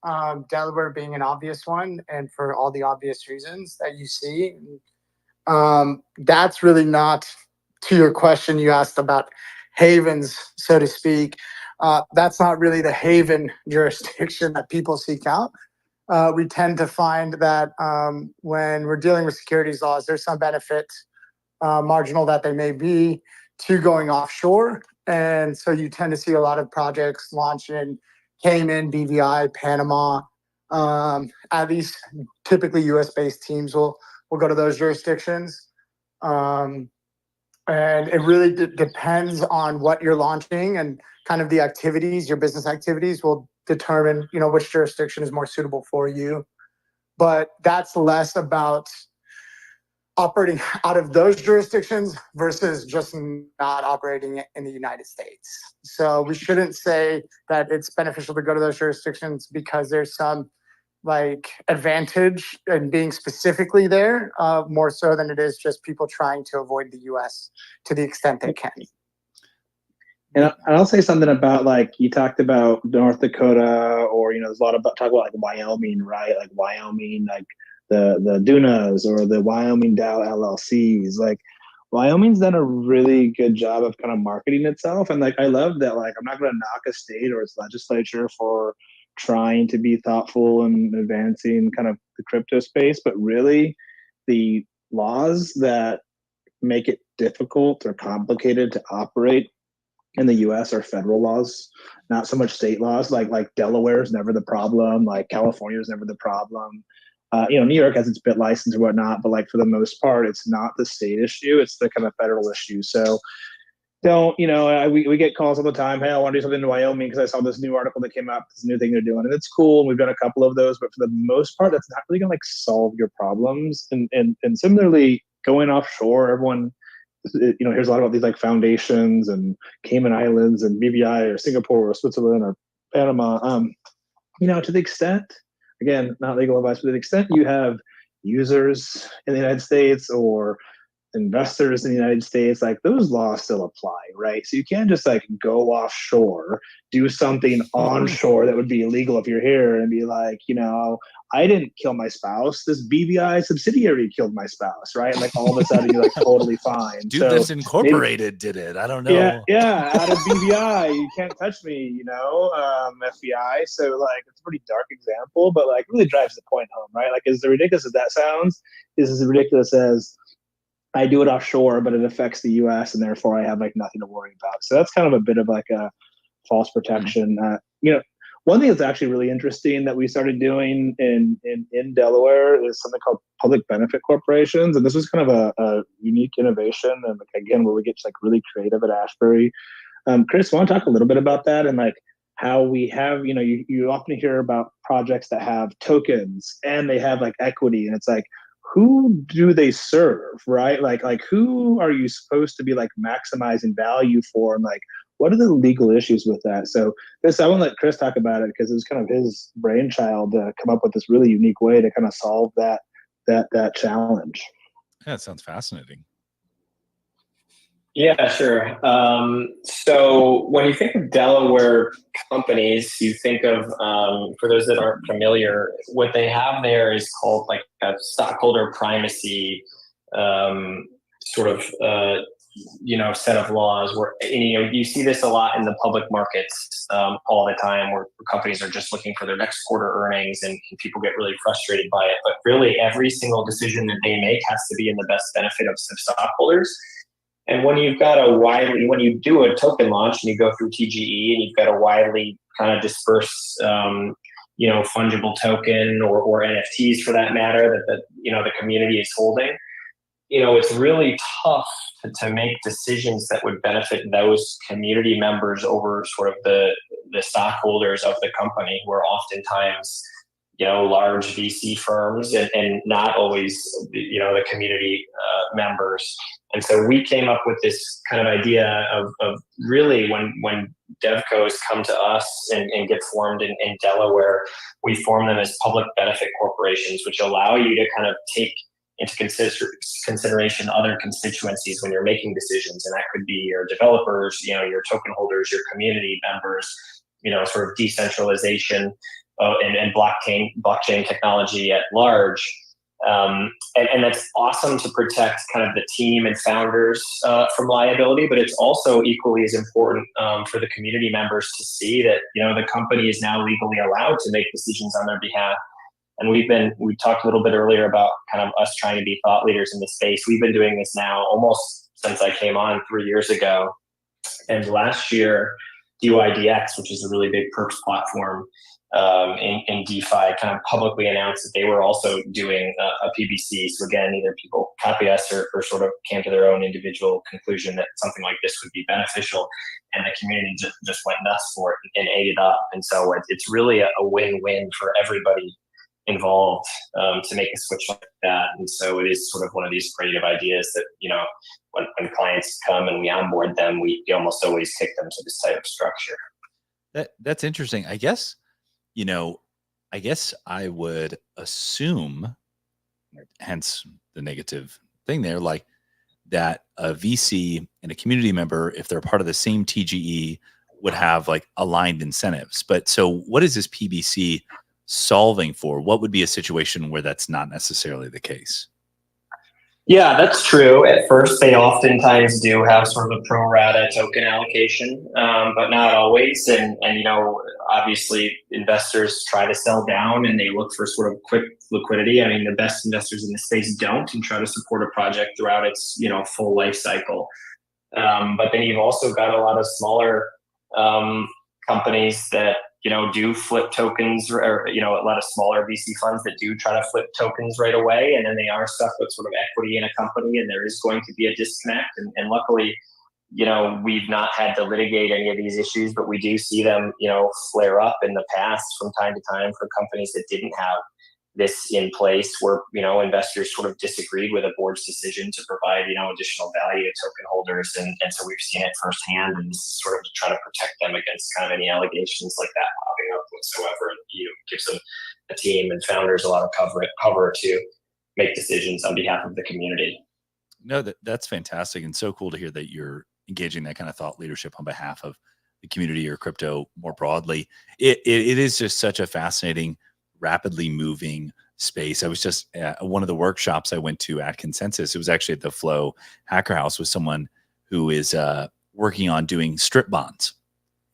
Delaware being an obvious one, and for all the obvious reasons that you see. That's really not, to your question you asked about havens, so to speak. That's not really the haven jurisdiction that people seek out. We tend to find that when we're dealing with securities laws, there's some benefit, marginal that they may be, to going offshore. And so you tend to see a lot of projects launch in Cayman, BVI, Panama. At least typically US-based teams will go to those jurisdictions. And it really depends on what you're launching, and kind of the activities, your business activities will determine, which jurisdiction is more suitable for you. But that's less about operating out of those jurisdictions versus just not operating in the United States. So we shouldn't say that it's beneficial to go to those jurisdictions because there's some like advantage in being specifically there, more so than it is just people trying to avoid the US to the extent they can. And I'll say something about, like, you talked about North Dakota, or, there's a lot about talk about like Wyoming, right? Like Wyoming, like the Dunas or the Wyoming Dow LLCs. Like Wyoming's done a really good job of kind of marketing itself. And like, I love that, like, I'm not going to knock a state or its legislature for trying to be thoughtful and advancing kind of the crypto space, but really the laws that make it difficult or complicated to operate in the US are federal laws, not so much state laws. Like Delaware is never the problem. Like California is never the problem. New York has its bit license or whatnot, but like for the most part, it's not the state issue. It's the kind of federal issue. So we get calls all the time. Hey, I want to do something in Wyoming because I saw this new article that came out, this new thing they're doing, and it's cool. And we've done a couple of those, but for the most part, that's not really going to like solve your problems. And similarly, going offshore, everyone, here's a lot about these like foundations and Cayman Islands and BVI or Singapore or Switzerland or Panama. To the extent, again, not legal advice, but to the extent you have users in the United States or investors in the United States, like those laws still apply, right? So you can't just like go offshore, do something onshore that would be illegal if you're here and be like, I didn't kill my spouse. This BVI subsidiary killed my spouse, right? And like all of a sudden you're like totally fine. Dude, this Incorporated did it. I don't know. Yeah. Out of BVI, you can't touch me, FBI. So like it's a pretty dark example, but like really drives the point home, right? Like as ridiculous as that sounds, is as ridiculous as I do it offshore, but it affects the US and therefore I have like nothing to worry about. So that's kind of a bit of like a false protection. One thing that's actually really interesting that we started doing in Delaware is something called public benefit corporations. And this was kind of a unique innovation. And like, again, where we get like really creative at Ashbury. Chris, want to talk a little bit about that and like how we have, you often hear about projects that have tokens and they have like equity, and it's like, who do they serve, right? Like who are you supposed to be like maximizing value for, and like what are the legal issues with that? So I want to let Chris talk about it because it was kind of his brainchild to come up with this really unique way to kind of solve that challenge. Yeah, it sounds fascinating. Yeah, sure. So when you think of Delaware companies, you think of, for those that aren't familiar, what they have there is called like a stockholder primacy sort of set of laws where, you see this a lot in the public markets all the time, where companies are just looking for their next quarter earnings, and people get really frustrated by it. But really, every single decision that they make has to be in the best benefit of stockholders. And when you do a token launch and you go through TGE and you've got a widely kind of dispersed, fungible token or NFTs for that matter that the community is holding, it's really tough to make decisions that would benefit those community members over sort of the stockholders of the company, who are oftentimes, large VC firms and not always, the community members. And so we came up with this kind of idea of really when DevCos come to us and get formed in Delaware, we form them as public benefit corporations, which allow you to kind of take into consideration other constituencies when you're making decisions. And that could be your developers, your token holders, your community members, sort of decentralization and blockchain technology at large. And that's awesome to protect kind of the team and founders from liability, but it's also equally as important for the community members to see that, the company is now legally allowed to make decisions on their behalf. And we talked a little bit earlier about kind of us trying to be thought leaders in the space. We've been doing this now almost since I came on 3 years ago. And last year, DYDX, which is a really big perps platform in DeFi, kind of publicly announced that they were also doing a PBC. So again, either people copy us or sort of came to their own individual conclusion that something like this would be beneficial. And the community just went nuts for it and ate it up. And so it's really a win-win for everybody involved to make a switch like that. And so it is sort of one of these creative ideas that, when clients come and we onboard them, we almost always take them to this type of structure. That's interesting. I guess I would assume, hence the negative thing there, like that a VC and a community member, if they're part of the same TGE, would have like aligned incentives. But so what is this PBC solving for? What would be a situation where that's not necessarily the case? Yeah, that's true. At first, they oftentimes do have sort of a pro rata token allocation, but not always. And obviously, investors try to sell down and they look for sort of quick liquidity. I mean, the best investors in the space don't, and try to support a project throughout its full life cycle. But then you've also got a lot of smaller companies that do flip tokens, or a lot of smaller VC funds that do try to flip tokens right away, and then they are stuck with sort of equity in a company, and there is going to be a disconnect. And luckily, we've not had to litigate any of these issues, but we do see them, flare up in the past from time to time for companies that didn't have this in place, where investors sort of disagreed with a board's decision to provide additional value to token holders, and so we've seen it firsthand, and this is sort of to try to protect them against kind of any allegations like that popping up whatsoever, and gives them, a team and founders, a lot of cover to make decisions on behalf of the community. No, that's fantastic, and so cool to hear that you're engaging that kind of thought leadership on behalf of the community or crypto more broadly. It is just such a fascinating, rapidly moving space. I was just at one of the workshops I went to at Consensus. It was actually at the Flow Hacker House with someone who is working on doing strip bonds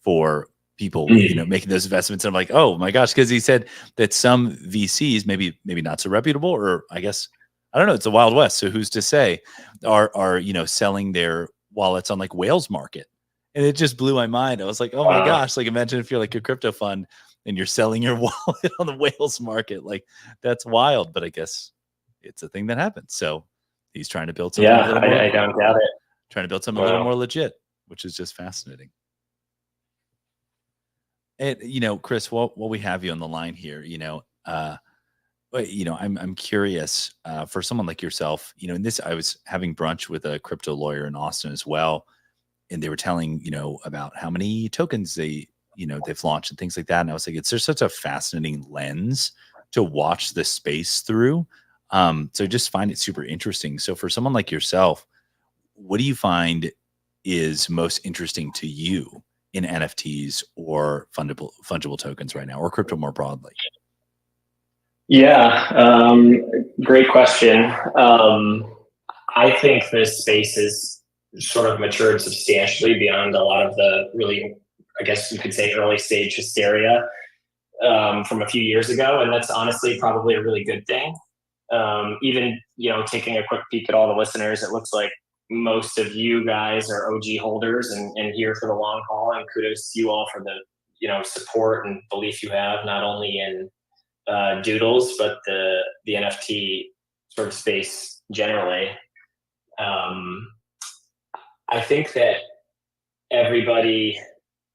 for people, making those investments. And I'm like, oh my gosh, because he said that some VCs, maybe not so reputable, or I guess I don't know, it's the Wild West, so who's to say, are selling their wallets on like Whales Market. And it just blew my mind. I was like, oh my gosh, like imagine if you're like a crypto fund and you're selling your wallet on the Whales Market. Like that's wild, but I guess it's a thing that happens. So he's trying to build something. Yeah, I don't doubt it. Trying to build something a little more legit, which is just fascinating. And Chris, while we have you on the line here, I'm curious for someone like yourself. In this, I was having brunch with a crypto lawyer in Austin as well, and they were telling about how many tokens they've launched and things like that. And I was like, there's such a fascinating lens to watch the space through. So I just find it super interesting. So for someone like yourself, what do you find is most interesting to you in NFTs or fungible tokens right now, or crypto more broadly? Yeah, great question. I think this space is sort of matured substantially beyond a lot of the really, I guess you could say, early stage hysteria from a few years ago. And that's honestly probably a really good thing. Even, taking a quick peek at all the listeners, it looks like most of you guys are OG holders and here for the long haul, and kudos to you all for the, support and belief you have, not only in Doodles, but the NFT sort of space generally. I think that everybody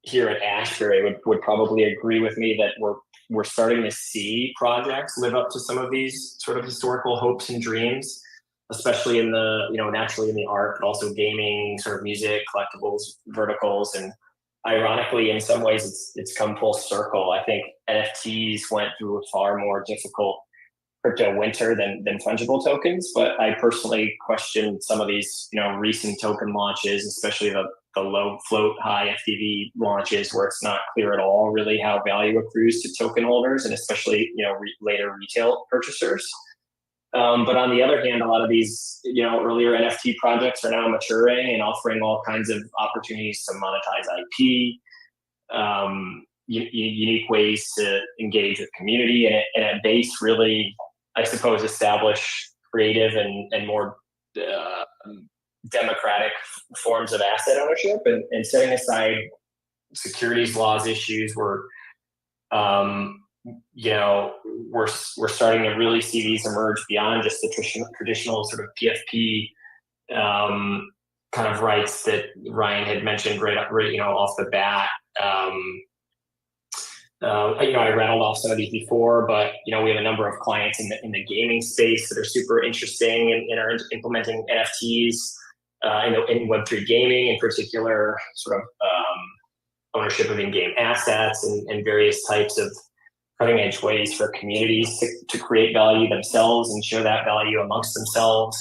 here at Ashbury would probably agree with me that we're starting to see projects live up to some of these sort of historical hopes and dreams, especially in the, naturally in the art, but also gaming, sort of music, collectibles, verticals. And ironically, in some ways, it's come full circle. I think NFTs went through a far more difficult crypto winter than fungible tokens, but I personally question some of these, recent token launches, especially the low float, high FDV launches, where it's not clear at all really how value accrues to token holders, and especially, later retail purchasers. But on the other hand, a lot of these, earlier NFT projects are now maturing and offering all kinds of opportunities to monetize IP, unique ways to engage with community, and at base really, I suppose, establish creative and more democratic forms of asset ownership, and setting aside securities laws issues where, we're starting to really see these emerge beyond just the traditional sort of PFP kind of rights that Ryan had mentioned right off the bat. I rattled off some of these before, but we have a number of clients in the gaming space that are super interesting and are implementing NFTs in Web3 gaming, in particular, sort of ownership of in-game assets and various types of cutting-edge ways for communities to create value themselves and share that value amongst themselves.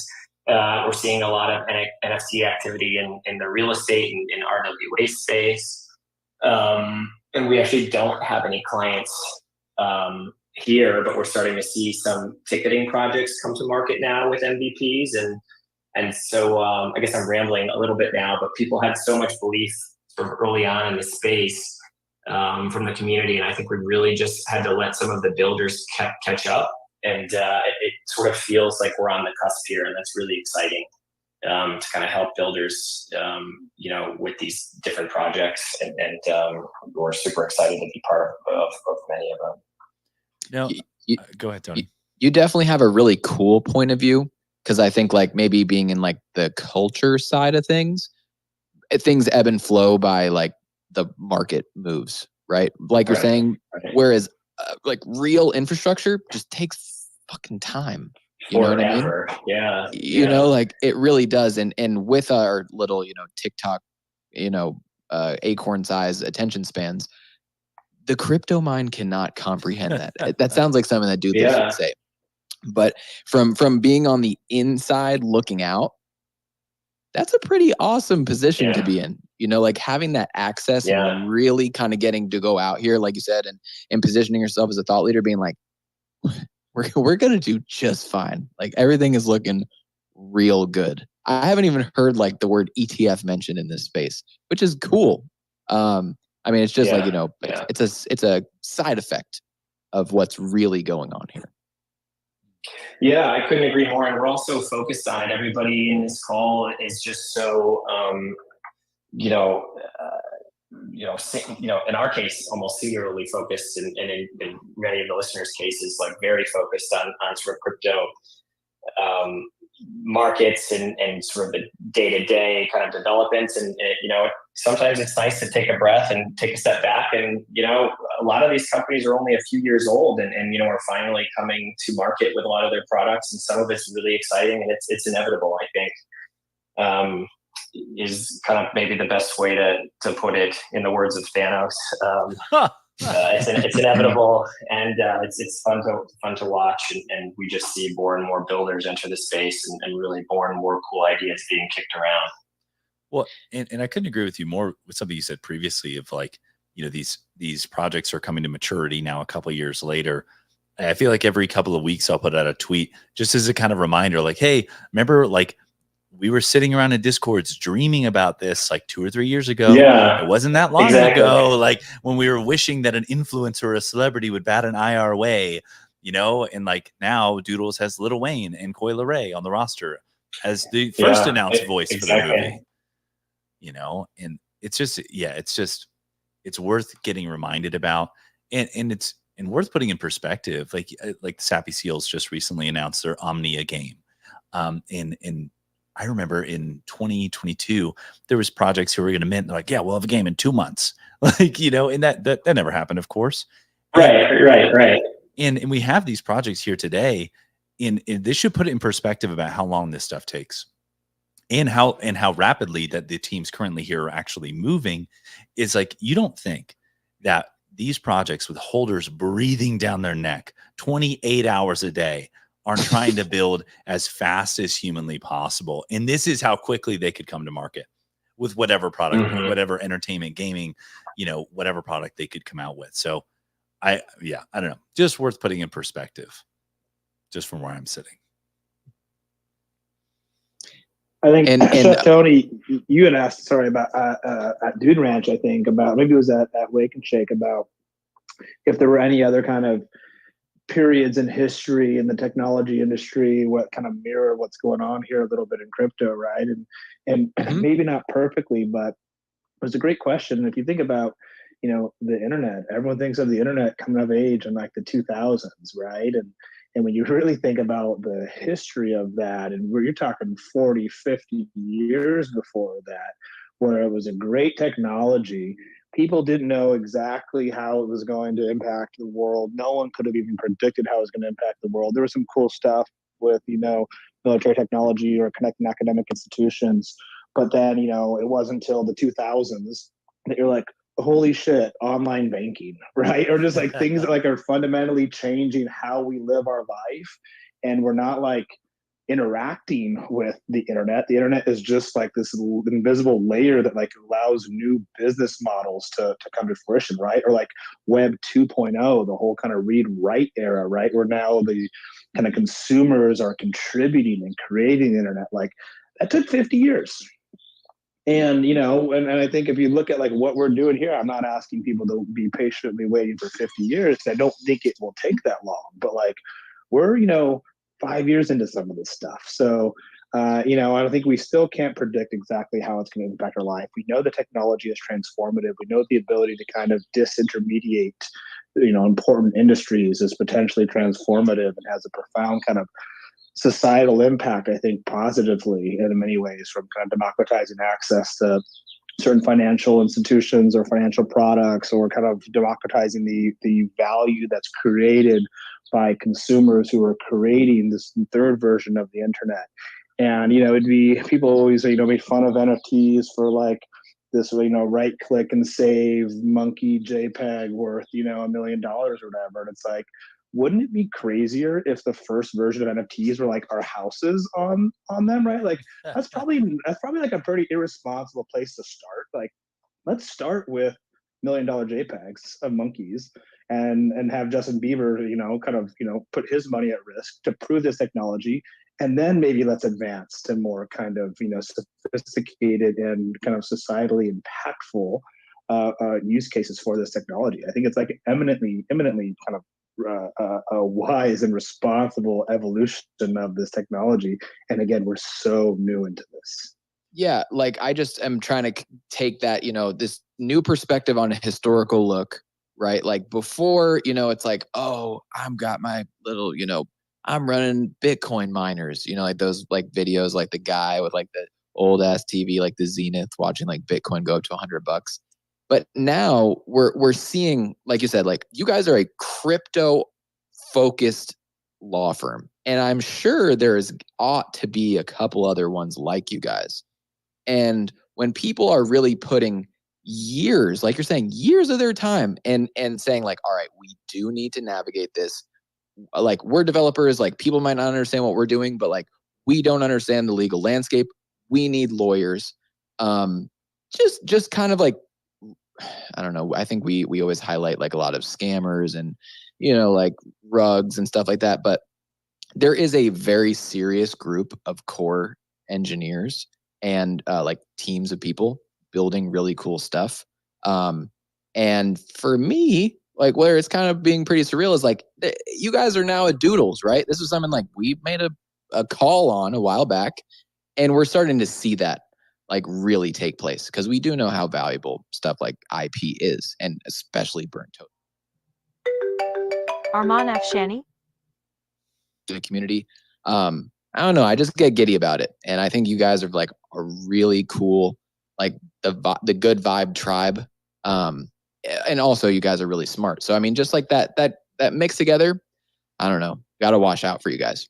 We're seeing a lot of NFT activity in the real estate and RWA space. And we actually don't have any clients here, but we're starting to see some ticketing projects come to market now with MVPs. And so I guess I'm rambling a little bit now, but people had so much belief sort of early on in the space from the community. And I think we really just had to let some of the builders catch up. And it sort of feels like we're on the cusp here, and that's really exciting. To kind of help builders, with these different projects, and we're super excited to be part of many of them. Now, go ahead, Tony. You definitely have a really cool point of view, because I think like maybe being in like the culture side of things ebb and flow by like the market moves, right? Like you're saying, whereas like real infrastructure just takes fucking time. You know what I mean? Yeah. Like it really does. And with our little, TikTok, acorn size attention spans, the crypto mind cannot comprehend that. That sounds like something that dude should say. But from being on the inside looking out, that's a pretty awesome position to be in. Like having that access and really kind of getting to go out here, like you said, and positioning yourself as a thought leader, being like, we're gonna do just fine. Like everything is looking real good. I haven't even heard like the word ETF mentioned in this space, which is cool. I mean, it's just like it's a side effect of what's really going on here. Yeah, I couldn't agree more. And we're also focused on it. Everybody in this call is just so in our case, almost singularly focused, and in many of the listeners' cases, like very focused on sort of crypto markets and sort of the day-to-day kind of developments. And sometimes it's nice to take a breath and take a step back. And, a lot of these companies are only a few years old and are finally coming to market with a lot of their products. And some of it's really exciting, and it's inevitable, I think. Is kind of maybe the best way to put it, in the words of Thanos. It's inevitable, and it's fun to watch, and we just see more and more builders enter the space, and really more and more cool ideas being kicked around. Well, and I couldn't agree with you more with something you said previously of like, these projects are coming to maturity now a couple of years later. I feel like every couple of weeks I'll put out a tweet just as a kind of reminder, like, hey, remember like we were sitting around in Discords dreaming about this like 2 or 3 years ago. Yeah, It wasn't that long exactly. ago, like when we were wishing that an influencer or a celebrity would bat an eye our way, and like now Doodles has Lil Wayne and Coi Leray on the roster as the first announced voice exactly. for the movie, and it's just, it's worth getting reminded about, and it's worth putting in perspective. Like Sappy Seals just recently announced their Omnia game. And I remember in 2022, there was projects who were going to mint. They're like, yeah, we'll have a game in 2 months. And that never happened, of course. Right. And we have these projects here today. And this should put it in perspective about how long this stuff takes. And how rapidly that the teams currently here are actually moving. Is like, you don't think that these projects with holders breathing down their neck 28 hours a day are trying to build as fast as humanly possible. And this is how quickly they could come to market with whatever product, whatever entertainment, gaming, whatever product they could come out with. So I don't know, just worth putting in perspective just from where I'm sitting. I think Tony, you had asked, about at Dude Ranch, I think, about, maybe it was at Wake and Shake, about if there were any other kind of periods in history in the technology industry, what kind of mirror what's going on here a little bit in crypto, right? And maybe not perfectly, but it was a great question. And if you think about, the internet, everyone thinks of the internet coming of age in like the 2000s, right? And when you really think about the history of that, and you're talking 40, 50 years before that, where it was a great technology, people didn't know exactly how it was going to impact the world. No one could have even predicted how it was going to impact the world. There was some cool stuff with, military technology or connecting academic institutions. But then, it wasn't until the 2000s that you're like, holy shit, online banking, right? Or just like things that like are fundamentally changing how we live our life. And we're not like interacting with the internet. The internet is just like this invisible layer that like allows new business models to come to fruition, right? Or like Web 2.0, the whole kind of read write era, right? Where now the kind of consumers are contributing and creating the internet. Like that took 50 years. And, and I think if you look at like what we're doing here, I'm not asking people to be patiently waiting for 50 years. I don't think it will take that long, but like we're, 5 years into some of this stuff. So, I don't think we still can't predict exactly how it's going to impact our life. We know the technology is transformative. We know the ability to kind of disintermediate, important industries is potentially transformative and has a profound kind of societal impact, I think, positively in many ways, from kind of democratizing access to certain financial institutions or financial products, or kind of democratizing the value that's created by consumers who are creating this third version of the internet. And, it'd be, people always, make fun of NFTs for like this, right click and save monkey JPEG worth, $1 million or whatever. And it's like, wouldn't it be crazier if the first version of NFTs were like our houses on them, right? Like that's probably like a pretty irresponsible place to start. Like, let's start with $1 million JPEGs of monkeys and have Justin Bieber, put his money at risk to prove this technology. And then maybe let's advance to more kind of, sophisticated and kind of societally impactful use cases for this technology. I think it's like eminently kind of a wise and responsible evolution of this technology. And again, we're so new into this. Yeah, like I just am trying to take that, this new perspective on a historical look, right? Like before, it's like, oh, I've got my little, I'm running Bitcoin miners, like those like videos, like the guy with like the old ass TV, like the Zenith, watching like Bitcoin go up to $100. But now we're seeing, like you said, like you guys are a crypto focused law firm, and I'm sure ought to be a couple other ones like you guys. And when people are really putting years, like you're saying, years of their time and saying like, all right, we do need to navigate this. Like we're developers, like people might not understand what we're doing, but like we don't understand the legal landscape. We need lawyers. Just kind of like, I don't know. I think we always highlight like a lot of scammers and, like rugs and stuff like that. But there is a very serious group of core engineers and like teams of people building really cool stuff. And for me, like where it's kind of being pretty surreal is like you guys are now at Doodles, right? This is something like we made a call on a while back, and we're starting to see that like really take place because we do know how valuable stuff like IP is, and especially burnt toast. Armand Afshani. The community. I don't know. I just get giddy about it, and I think you guys are like a really cool, like the good vibe tribe. And also you guys are really smart. So I mean, just like that mix together, I don't know. Got to wash out for you guys.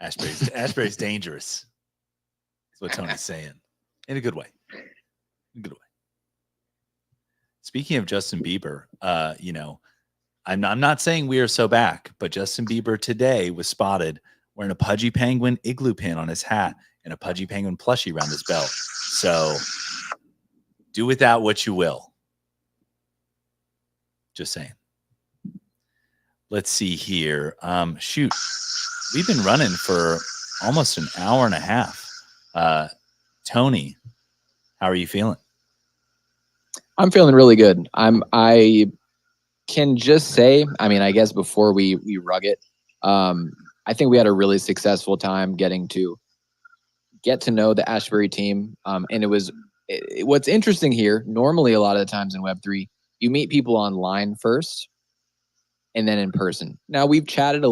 Ashbury's dangerous. That's what Tony's saying, in a good way. In a good way. Speaking of Justin Bieber, I'm not saying we are so back, but Justin Bieber today was spotted wearing a Pudgy Penguin igloo pin on his hat and a Pudgy Penguin plushie around his belt. So do with that what you will. Just saying. Let's see here. Shoot. We've been running for almost an hour and a half. Tony, how are you feeling? I'm feeling really good. I can just say, I mean, I guess before we rug it, I think we had a really successful time getting to get to know the Ashbury team. And what's interesting here, normally a lot of the times in Web3, you meet people online first and then in person. Now we've chatted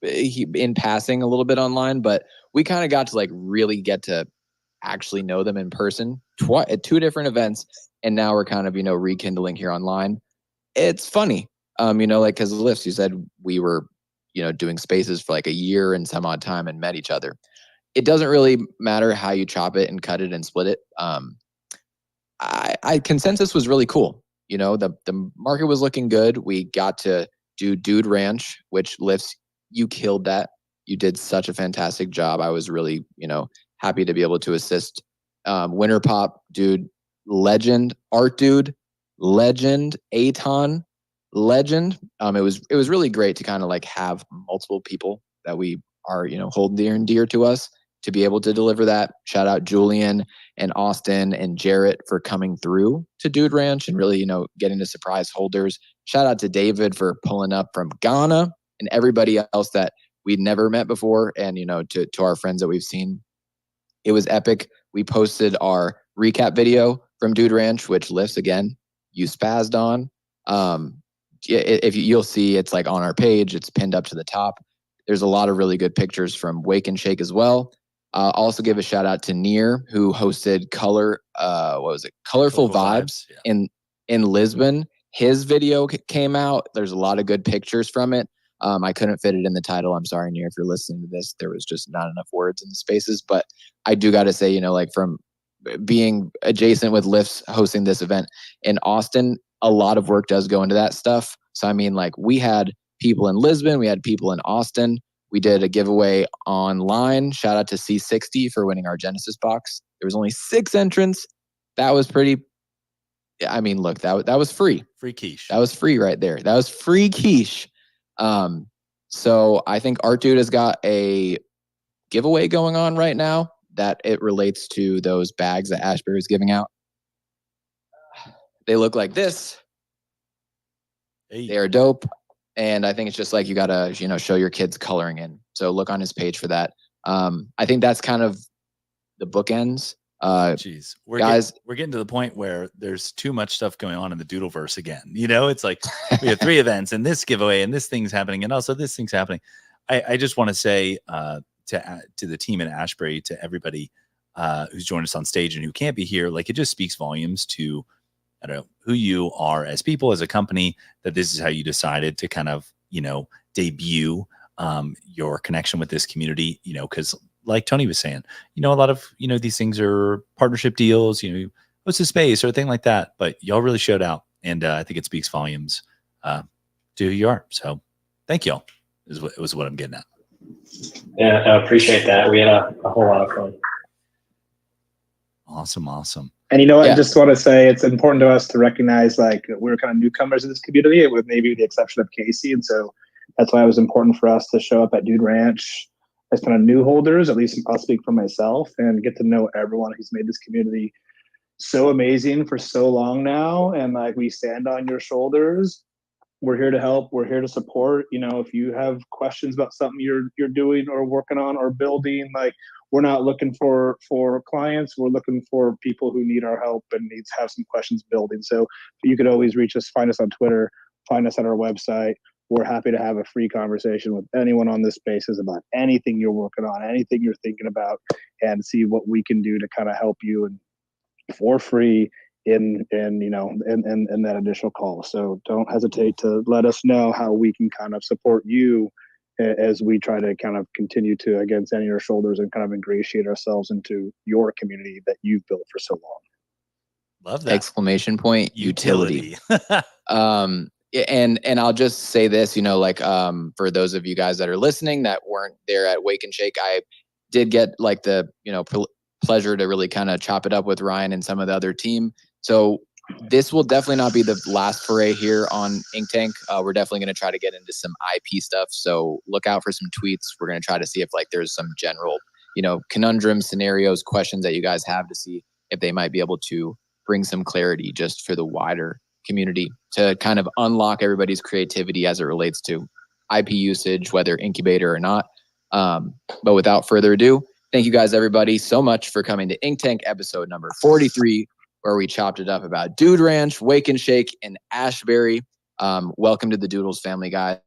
in passing a little bit online, but we kind of got to like really get to actually know them in person at two different events. And now we're kind of, rekindling here online. It's funny, like, because Lifts, you said we were, doing spaces for like a year and some odd time and met each other. It doesn't really matter how you chop it and cut it and split it. Consensus was really cool. The market was looking good. We got to do Dude Ranch, which Lifts, you killed that. You did such a fantastic job. I was really, happy to be able to assist. Winter Pop, dude, legend. Art Dude, legend. Aton, legend. It was really great to kind of like have multiple people that we are, hold near and dear to us to be able to deliver that. Shout out Julian and Austin and Jarrett for coming through to Dude Ranch and really, getting to surprise holders. Shout out to David for pulling up from Ghana and everybody else that we'd never met before. And, to our friends that we've seen. It was epic. We posted our recap video from Dude Ranch, which Lifts, again, you spazzed on. If you'll see, it's like on our page. It's pinned up to the top. There's a lot of really good pictures from Wake and Shake as well. Also give a shout out to Near, who hosted Colorful Vibes yeah. in Lisbon. His video came out. There's a lot of good pictures from it. I couldn't fit it in the title. I'm sorry, Near, if you're listening to this. There was just not enough words in the spaces. But I do got to say, like from being adjacent with Lifts hosting this event in Austin, a lot of work does go into that stuff. So, I mean, like we had people in Lisbon, we had people in Austin. We did a giveaway online. Shout out to C60 for winning our Genesis box. There was only 6 entrants. That was pretty. I mean, look, that was free. Free quiche. That was free right there. That was free quiche. So I think Art Dude has got a giveaway going on right now that it relates to those bags that Ashbury is giving out. They look like this. Hey. They are dope. And I think it's just like you gotta, show your kids coloring in. So look on his page for that. I think that's kind of the bookends. Jeez, we're getting to the point where there's too much stuff going on in the Doodleverse again. It's like we have 3 events and this giveaway and this thing's happening and also this thing's happening. I just want to say to the team in Ashbury, to everybody who's joined us on stage and who can't be here, like it just speaks volumes to, I don't know, who you are as people, as a company, that this is how you decided to kind of, debut your connection with this community, because like Tony was saying, a lot of, these things are partnership deals, what's the space or a thing like that, but y'all really showed out. And I think it speaks volumes to who you are. So thank y'all was what I'm getting at. Yeah, I appreciate that. We had a whole lot of fun. Awesome. And I just want to say it's important to us to recognize like we're kind of newcomers in this community, with maybe the exception of Casey. And so that's why it was important for us to show up at Dude Ranch. as kind of new holders, at least I'll speak for myself, and get to know everyone who's made this community so amazing for so long now. And like, we stand on your shoulders. We're here to help. We're here to support. You know, if you have questions about something you're doing or working on or building, like, we're not looking for clients. We're looking for people who need our help and needs have some questions building. So you could always reach us, find us on Twitter, find us on our website. We're happy to have a free conversation with anyone on this spaces about anything you're working on, anything you're thinking about, and see what we can do to kind of help you and for free in that additional call. So don't hesitate to let us know how we can kind of support you as we try to kind of continue to, again, stand on your shoulders and kind of ingratiate ourselves into your community that you've built for so long. Love that. Exclamation point, utility. And I'll just say this, you know, like, for those of you guys that are listening that weren't there at Wake and Shake, I did get like the, you know, pleasure to really kind of chop it up with Ryan and some of the other team. So this will definitely not be the last foray here on Ink Tank. We're definitely going to try to get into some IP stuff. So look out for some tweets. We're going to try to see if like there's some general, you know, conundrums, scenarios, questions that you guys have to see if they might be able to bring some clarity just for the wider community to kind of unlock everybody's creativity as it relates to IP usage, whether incubator or not. But without further ado, thank you guys, everybody, so much for coming to Ink Tank episode number 43, where we chopped it up about Dude Ranch, Wake and Shake, and Ashbury. Welcome to the Doodles family, guys.